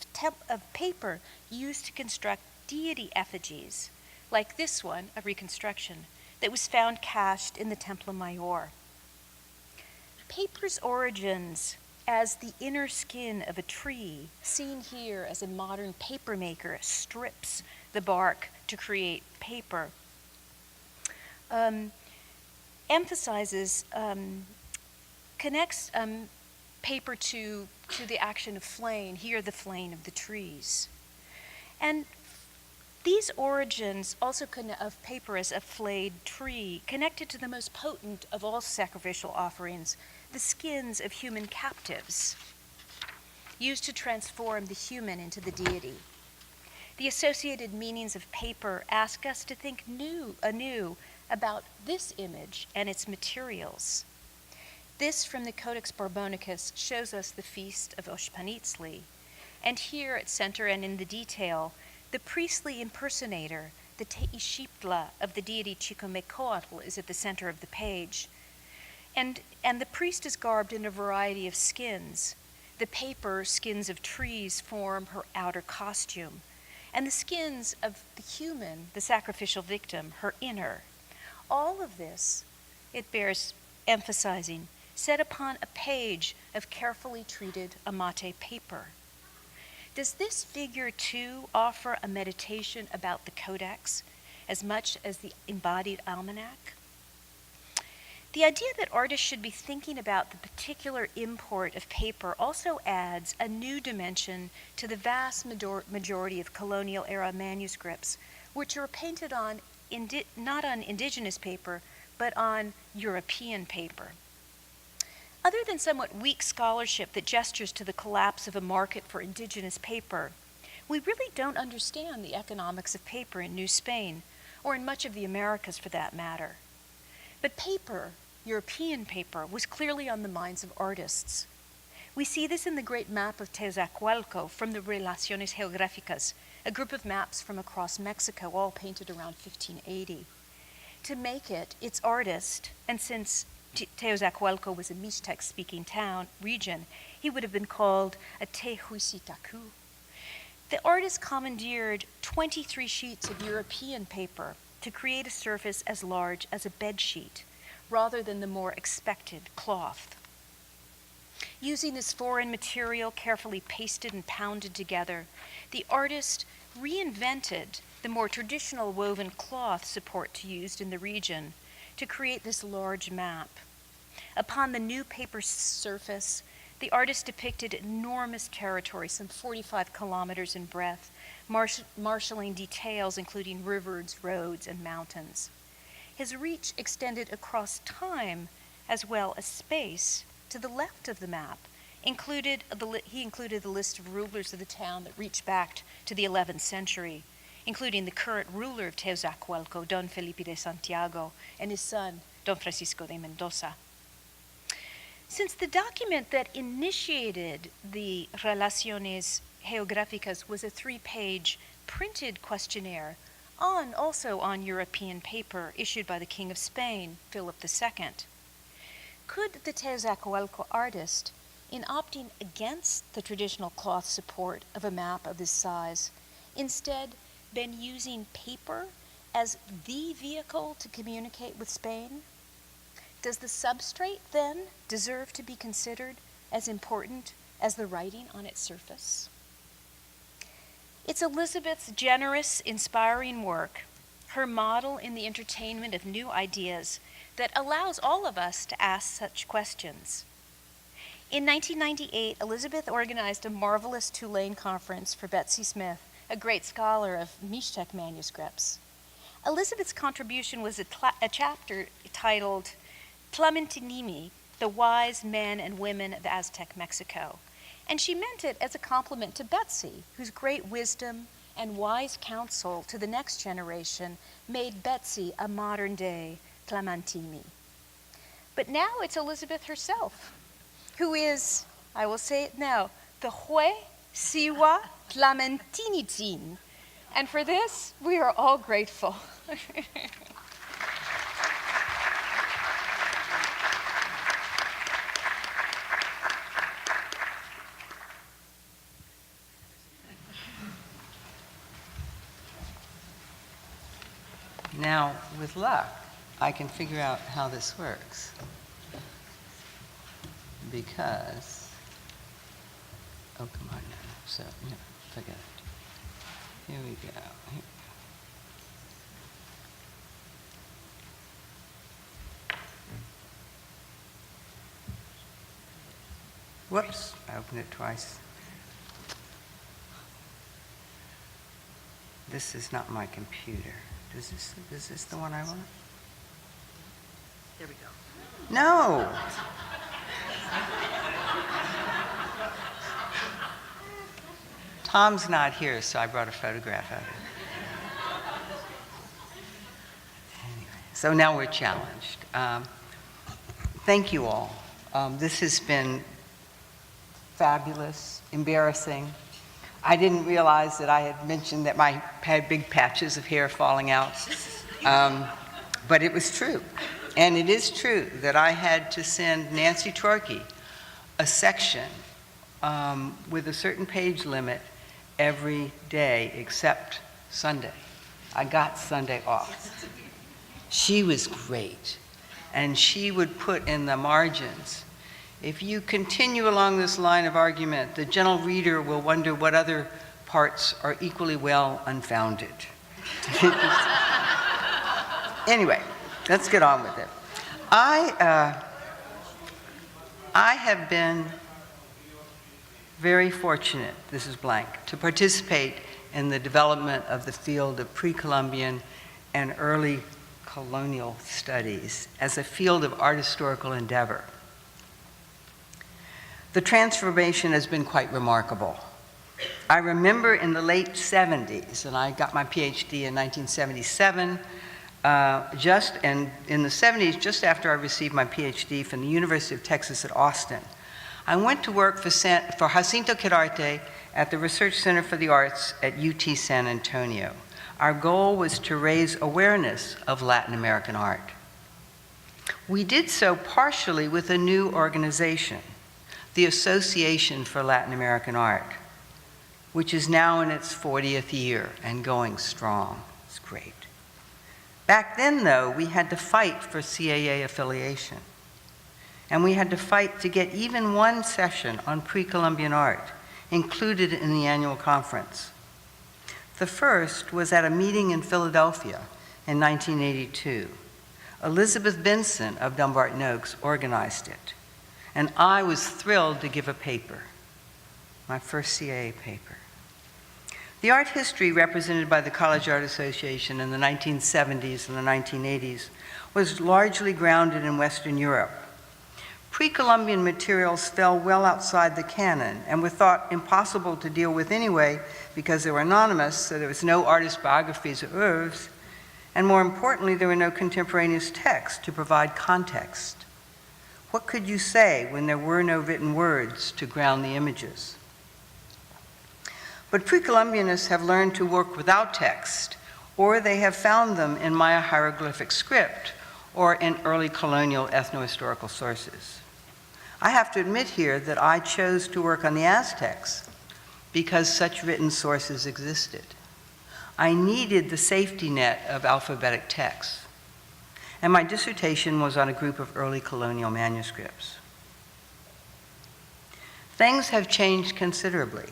of paper used to construct deity effigies, like this one, a reconstruction, that was found cached in the Templo Mayor. Paper's origins as the inner skin of a tree, seen here as a modern paper maker strips the bark to create paper, connects paper to the action of flaying, here the flaying of the trees. And these origins also of paper as a flayed tree connected to the most potent of all sacrificial offerings, the skins of human captives, used to transform the human into the deity. The associated meanings of paper ask us to think anew about this image and its materials. This from the Codex Barbonicus shows us the feast of Oshpanitzli, and here at center and in the detail, the priestly impersonator, the Teishiptla of the deity Chicomecoatl, is at the center of the page. And the priest is garbed in a variety of skins. The paper skins of trees form her outer costume, and the skins of the human, the sacrificial victim, her inner. All of this, it bears emphasizing, set upon a page of carefully treated amate paper. Does this figure too offer a meditation about the codex as much as the embodied almanac? The idea that artists should be thinking about the particular import of paper also adds a new dimension to the vast majority of colonial era manuscripts, which are painted on not on indigenous paper, but on European paper. Other than somewhat weak scholarship that gestures to the collapse of a market for indigenous paper, we really don't understand the economics of paper in New Spain, or in much of the Americas for that matter. But paper, European paper, was clearly on the minds of artists. We see this in the great map of Teozacualco from the Relaciones Geográficas, a group of maps from across Mexico, all painted around 1580. To make it, its artist, and since Teozacualco was a Mixtec-speaking region, he would have been called a Tehuicitacu. The artist commandeered 23 sheets of European paper to create a surface as large as a bed sheet, rather than the more expected cloth. Using this foreign material carefully pasted and pounded together, the artist reinvented the more traditional woven cloth support used in the region to create this large map. Upon the new paper surface, the artist depicted enormous territory, some 45 kilometers in breadth, marshaling details including rivers, roads, and mountains. His reach extended across time as well as space. To the left of the map, he included the list of rulers of the town that reached back to the 11th century, including the current ruler of Teozacualco, Don Felipe de Santiago, and his son, Don Francisco de Mendoza. Since the document that initiated the Relaciones Geográficas was a 3-page printed questionnaire also on European paper issued by the King of Spain, Philip II, could the Teozacualco artist, in opting against the traditional cloth support of a map of this size, instead been using paper as the vehicle to communicate with Spain? Does the substrate then deserve to be considered as important as the writing on its surface? It's Elizabeth's generous, inspiring work, her model in the entertainment of new ideas, that allows all of us to ask such questions. In 1998, Elizabeth organized a marvelous Tulane conference for Betsy Smith, a great scholar of Mixtec manuscripts. Elizabeth's contribution was a chapter titled Tlamantinimi, the Wise Men and Women of Aztec Mexico. And she meant it as a compliment to Betsy, whose great wisdom and wise counsel to the next generation made Betsy a modern-day Tlamantini. But now it's Elizabeth herself, who is, I will say it now, the Hue Siwa Tlamantinitzin. And for this, we are all grateful. Now, with luck, I can figure out how this works. Because, oh, come on now. So, yeah, forget it. Here we go. Whoops, I opened it twice. This is not my computer. Is this the one I want? There we go. No! Tom's not here, so I brought a photograph of it. Anyway, so now we're challenged. Thank you all. This has been fabulous, embarrassing. I didn't realize that I had mentioned that I had big patches of hair falling out, but it was true. And it is true that I had to send Nancy Torkey a section with a certain page limit every day except Sunday. I got Sunday off. She was great. And she would put in the margins, if you continue along this line of argument, the gentle reader will wonder what other parts are equally well unfounded. Anyway, let's get on with it. I have been very fortunate, this is blank, to participate in the development of the field of pre-Columbian and early colonial studies as a field of art historical endeavor. The transformation has been quite remarkable. I remember in the late 70s, and I got my PhD in 1977, and in the 70s, just after I received my PhD from the University of Texas at Austin, I went to work for Jacinto Quirarte at the Research Center for the Arts at UT San Antonio. Our goal was to raise awareness of Latin American art. We did so partially with a new organization, the Association for Latin American Art, which is now in its 40th year and going strong. It's great. Back then, though, we had to fight for CAA affiliation. And we had to fight to get even one session on pre-Columbian art included in the annual conference. The first was at a meeting in Philadelphia in 1982. Elizabeth Benson of Dumbarton Oaks organized it. And I was thrilled to give a paper, my first CAA paper. The art history represented by the College Art Association in the 1970s and the 1980s was largely grounded in Western Europe. Pre-Columbian materials fell well outside the canon and were thought impossible to deal with anyway because they were anonymous, so there was no artist biographies or oeuvres, and more importantly, there were no contemporaneous texts to provide context. What could you say when there were no written words to ground the images? But pre-Columbianists have learned to work without text, or they have found them in Maya hieroglyphic script or in early colonial ethno-historical sources. I have to admit here that I chose to work on the Aztecs because such written sources existed. I needed the safety net of alphabetic texts. And my dissertation was on a group of early colonial manuscripts. Things have changed considerably.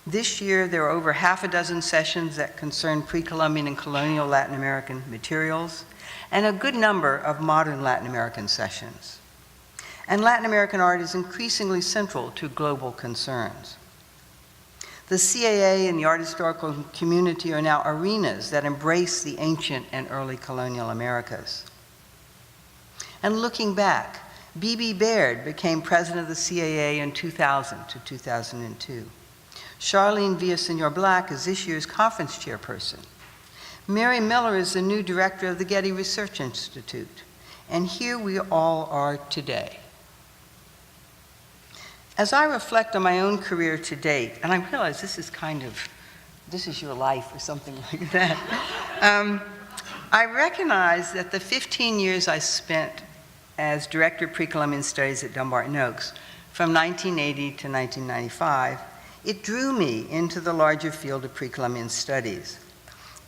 This year, there are over half a dozen sessions that concern pre-Columbian and colonial Latin American materials, and a good number of modern Latin American sessions. And Latin American art is increasingly central to global concerns. The CAA and the art historical community are now arenas that embrace the ancient and early colonial Americas. And looking back, B.B. Baird became president of the CAA in 2000 to 2002. Charlene Villaseñor-Black is this year's conference chairperson. Mary Miller is the new director of the Getty Research Institute. And here we all are today. As I reflect on my own career to date, and I realize this is your life or something like that, I recognize that the 15 years I spent as Director of Pre-Columbian Studies at Dumbarton Oaks, from 1980 to 1995, it drew me into the larger field of Pre-Columbian studies.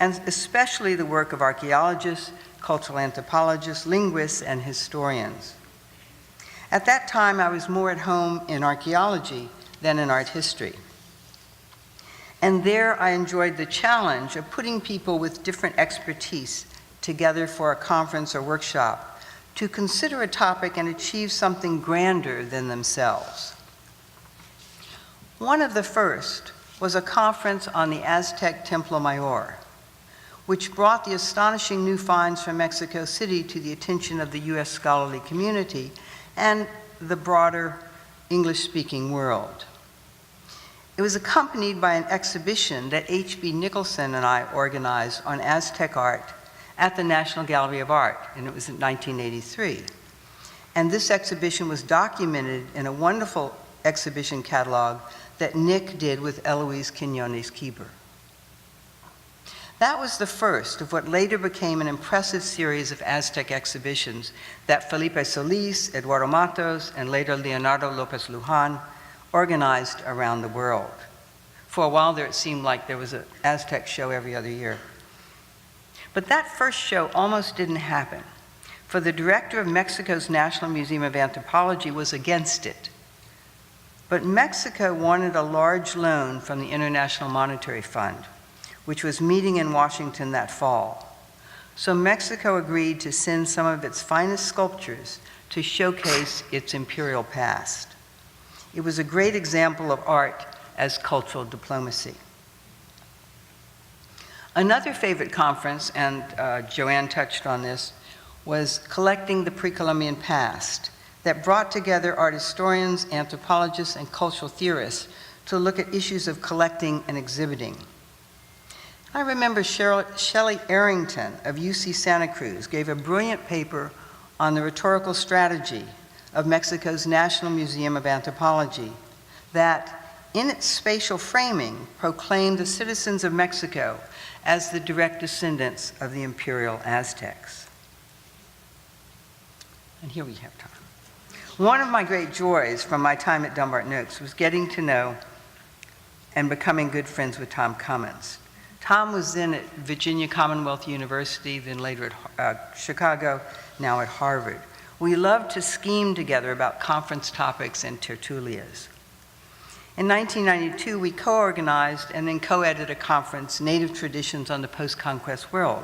and especially the work of archaeologists, cultural anthropologists, linguists, and historians. At that time, I was more at home in archaeology than in art history. And there I enjoyed the challenge of putting people with different expertise together for a conference or workshop to consider a topic and achieve something grander than themselves. One of the first was a conference on the Aztec Templo Mayor, which brought the astonishing new finds from Mexico City to the attention of the U.S. scholarly community and the broader English-speaking world. It was accompanied by an exhibition that H.B. Nicholson and I organized on Aztec art at the National Gallery of Art, and it was in 1983. And this exhibition was documented in a wonderful exhibition catalog that Nick did with Eloise Quinones-Keeber. That was the first of what later became an impressive series of Aztec exhibitions that Felipe Solis, Eduardo Matos, and later Leonardo Lopez Lujan organized around the world. For a while there, it seemed like there was an Aztec show every other year. But that first show almost didn't happen, for the director of Mexico's National Museum of Anthropology was against it. But Mexico wanted a large loan from the International Monetary Fund, which was meeting in Washington that fall. So Mexico agreed to send some of its finest sculptures to showcase its imperial past. It was a great example of art as cultural diplomacy. Another favorite conference, and Joann touched on this, was Collecting the Pre-Columbian Past, that brought together art historians, anthropologists, and cultural theorists to look at issues of collecting and exhibiting. I remember Shelley Arrington of UC Santa Cruz gave a brilliant paper on the rhetorical strategy of Mexico's National Museum of Anthropology that, in its spatial framing, proclaimed the citizens of Mexico as the direct descendants of the imperial Aztecs. And here we have Tom. One of my great joys from my time at Dumbarton Oaks was getting to know and becoming good friends with Tom Cummins. Tom was then at Virginia Commonwealth University, then later at Chicago, now at Harvard. We loved to scheme together about conference topics and tertulias. In 1992, we co-organized and then co-edited a conference, Native Traditions on the Post-Conquest World,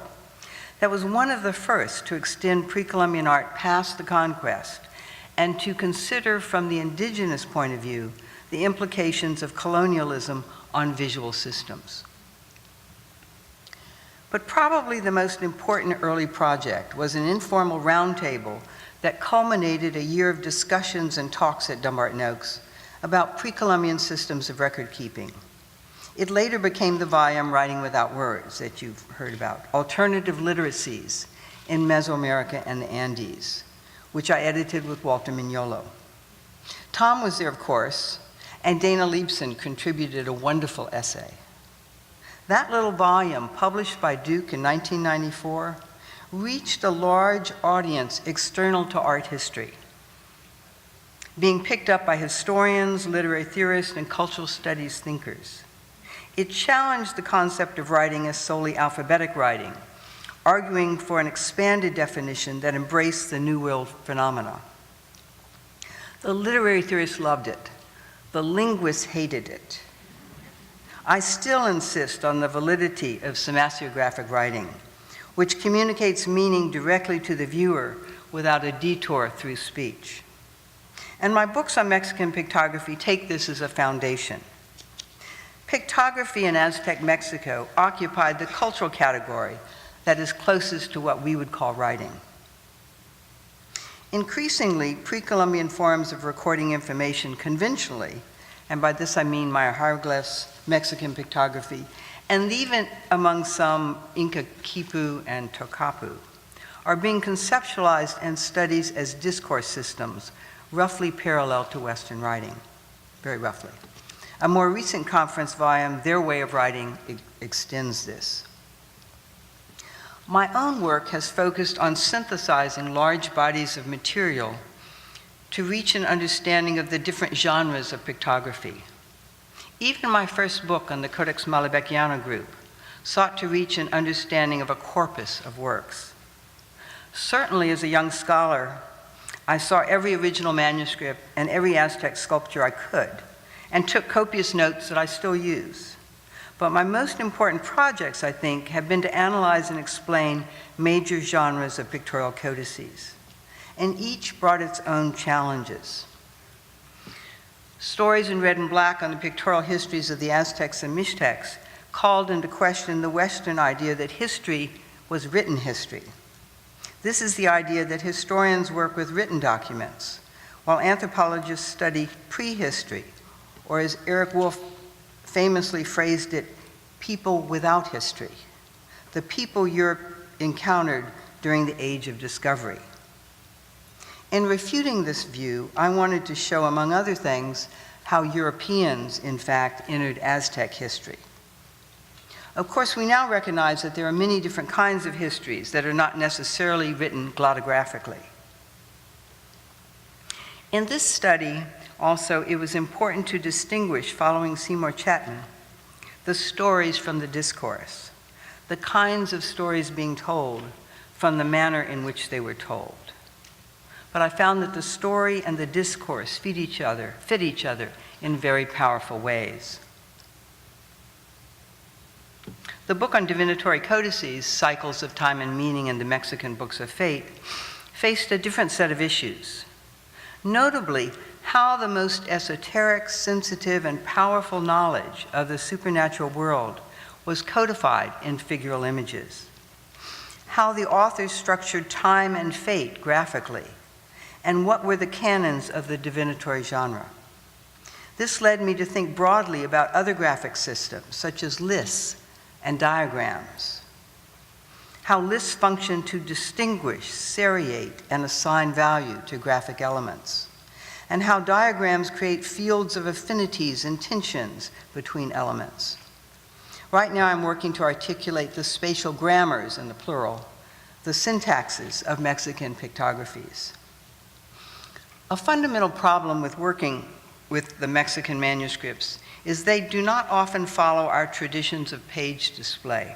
that was one of the first to extend pre-Columbian art past the conquest and to consider from the indigenous point of view the implications of colonialism on visual systems. But probably the most important early project was an informal roundtable that culminated a year of discussions and talks at Dumbarton Oaks about pre-Columbian systems of record keeping. It later became the volume Writing Without Words that you've heard about, Alternative Literacies in Mesoamerica and the Andes, which I edited with Walter Mignolo. Tom was there, of course, and Dana Lipson contributed a wonderful essay. That little volume, published by Duke in 1994, reached a large audience external to art history, being picked up by historians, literary theorists, and cultural studies thinkers. It challenged the concept of writing as solely alphabetic writing, arguing for an expanded definition that embraced the New World phenomena. The literary theorists loved it. The linguists hated it. I still insist on the validity of semasiographic writing, which communicates meaning directly to the viewer without a detour through speech. And my books on Mexican pictography take this as a foundation. Pictography in Aztec Mexico occupied the cultural category that is closest to what we would call writing. Increasingly, pre-Columbian forms of recording information conventionally, and by this I mean Maya hieroglyphs, Mexican pictography, and even among some Inca quipu and tocapu, are being conceptualized and studied as discourse systems, roughly parallel to Western writing, very roughly. A more recent conference volume, Their Way of Writing, extends this. My own work has focused on synthesizing large bodies of material to reach an understanding of the different genres of pictography. Even my first book on the Codex Malebeciano group sought to reach an understanding of a corpus of works. Certainly as a young scholar, I saw every original manuscript and every Aztec sculpture I could, and took copious notes that I still use. But my most important projects, I think, have been to analyze and explain major genres of pictorial codices, and each brought its own challenges. Stories in red and black on the pictorial histories of the Aztecs and Mixtecs called into question the Western idea that history was written history. This is the idea that historians work with written documents, while anthropologists study prehistory, or as Eric Wolf famously phrased it, people without history, the people Europe encountered during the Age of Discovery. In refuting this view, I wanted to show, among other things, how Europeans, in fact, entered Aztec history. Of course, we now recognize that there are many different kinds of histories that are not necessarily written glottographically. In this study, also, it was important to distinguish, following Seymour Chapman, the stories from the discourse, the kinds of stories being told from the manner in which they were told. But I found that the story and the discourse fit each other in very powerful ways. The book on divinatory codices, Cycles of Time and Meaning in the Mexican Books of Fate, faced a different set of issues. Notably, how the most esoteric, sensitive, and powerful knowledge of the supernatural world was codified in figural images. How the authors structured time and fate graphically, and what were the canons of the divinatory genre. This led me to think broadly about other graphic systems, such as lists and diagrams. How lists function to distinguish, seriate, and assign value to graphic elements, and how diagrams create fields of affinities and tensions between elements. Right now I'm working to articulate the spatial grammars, in the plural, the syntaxes of Mexican pictographies. A fundamental problem with working with the Mexican manuscripts is they do not often follow our traditions of page display.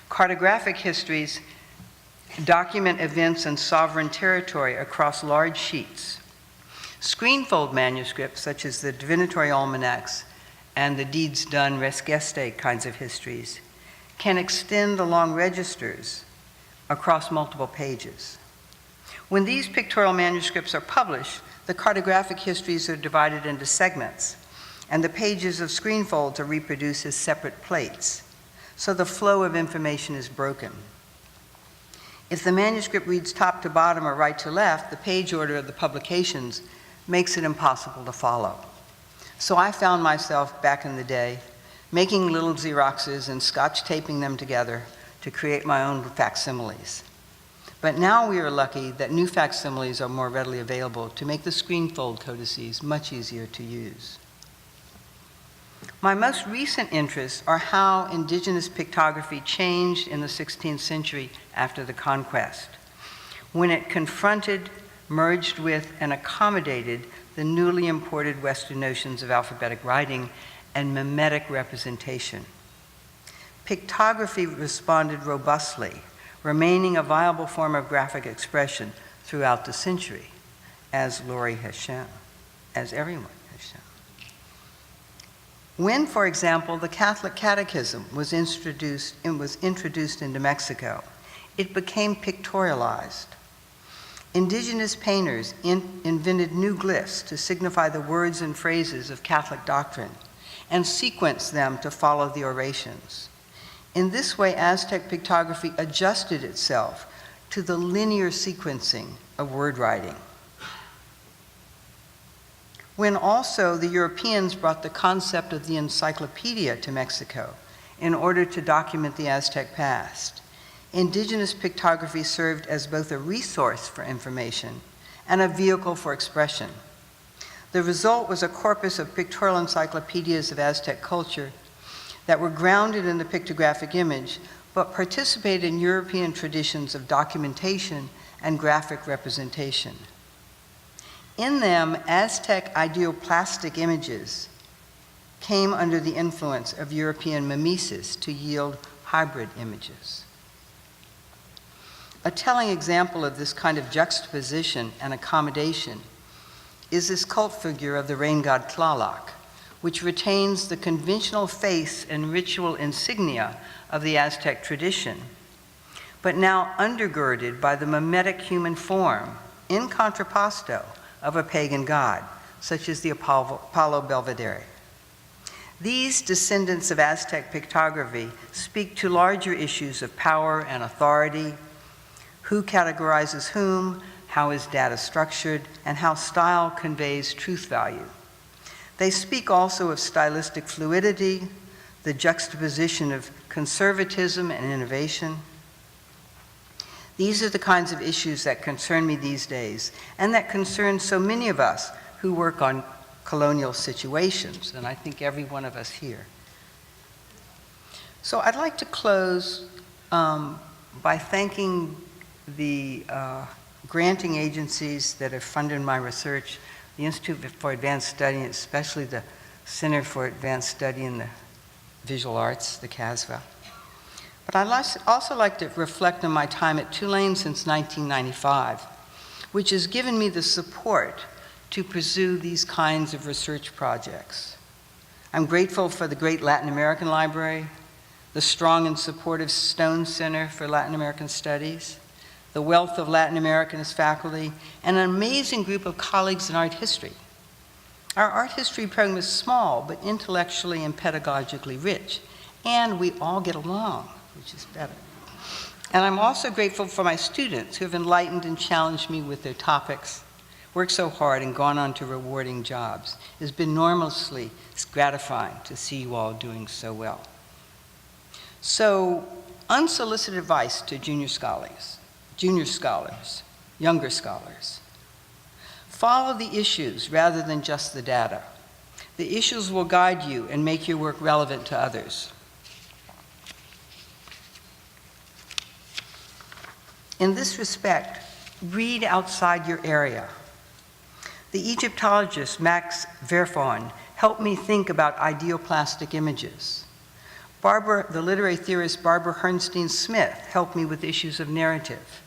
Cartographic histories document events in sovereign territory across large sheets. Screenfold manuscripts, such as the divinatory almanacs and the deeds done res geste kinds of histories, can extend along registers across multiple pages. When these pictorial manuscripts are published, the cartographic histories are divided into segments, and the pages of screenfolds are reproduced as separate plates, so the flow of information is broken. If the manuscript reads top to bottom or right to left, the page order of the publications makes it impossible to follow. So I found myself, back in the day, making little Xeroxes and Scotch taping them together to create my own facsimiles. But now we are lucky that new facsimiles are more readily available to make the screenfold codices much easier to use. My most recent interests are how indigenous pictography changed in the 16th century after the conquest, when it confronted, merged with, and accommodated the newly imported Western notions of alphabetic writing and mimetic representation. Pictography responded robustly, remaining a viable form of graphic expression throughout the century, as Laurie has shown, as everyone has shown. When, for example, the Catholic Catechism was introduced into Mexico, it became pictorialized. Indigenous painters invented new glyphs to signify the words and phrases of Catholic doctrine and sequenced them to follow the orations. In this way, Aztec pictography adjusted itself to the linear sequencing of word writing. When also the Europeans brought the concept of the encyclopedia to Mexico in order to document the Aztec past, indigenous pictography served as both a resource for information and a vehicle for expression. The result was a corpus of pictorial encyclopedias of Aztec culture that were grounded in the pictographic image, but participated in European traditions of documentation and graphic representation. In them, Aztec ideoplastic images came under the influence of European mimesis to yield hybrid images. A telling example of this kind of juxtaposition and accommodation is this cult figure of the rain god Tlaloc, which retains the conventional face and ritual insignia of the Aztec tradition, but now undergirded by the mimetic human form, in contrapposto, of a pagan god, such as the Apollo Belvedere. These descendants of Aztec pictography speak to larger issues of power and authority, who categorizes whom, how is data structured, and how style conveys truth value. They speak also of stylistic fluidity, the juxtaposition of conservatism and innovation. These are the kinds of issues that concern me these days, and that concern so many of us who work on colonial situations, and I think every one of us here. So I'd like to close by thanking the granting agencies that have funded my research, the Institute for Advanced Study, and especially the Center for Advanced Study in the Visual Arts, the CASVA. But I'd also like to reflect on my time at Tulane since 1995, which has given me the support to pursue these kinds of research projects. I'm grateful for the great Latin American Library, the strong and supportive Stone Center for Latin American Studies, the wealth of Latin Americanist faculty, and an amazing group of colleagues in art history. Our art history program is small, but intellectually and pedagogically rich, and we all get along, which is better. And I'm also grateful for my students who have enlightened and challenged me with their topics, worked so hard and gone on to rewarding jobs. It's been enormously gratifying to see you all doing so well. So, unsolicited advice to junior scholars, younger scholars. Follow the issues rather than just the data. The issues will guide you and make your work relevant to others. In this respect, read outside your area. The Egyptologist Max Verfon helped me think about ideoplastic images. The literary theorist Barbara Herrnstein-Smith helped me with issues of narrative.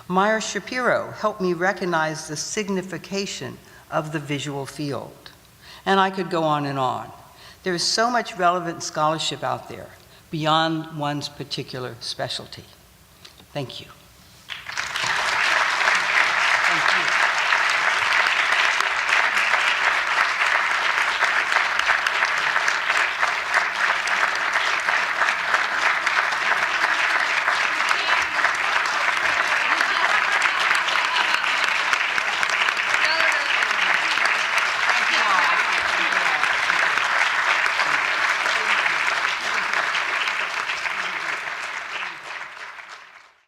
Meyer Shapiro helped me recognize the signification of the visual field. And I could go on and on. There is so much relevant scholarship out there beyond one's particular specialty. Thank you.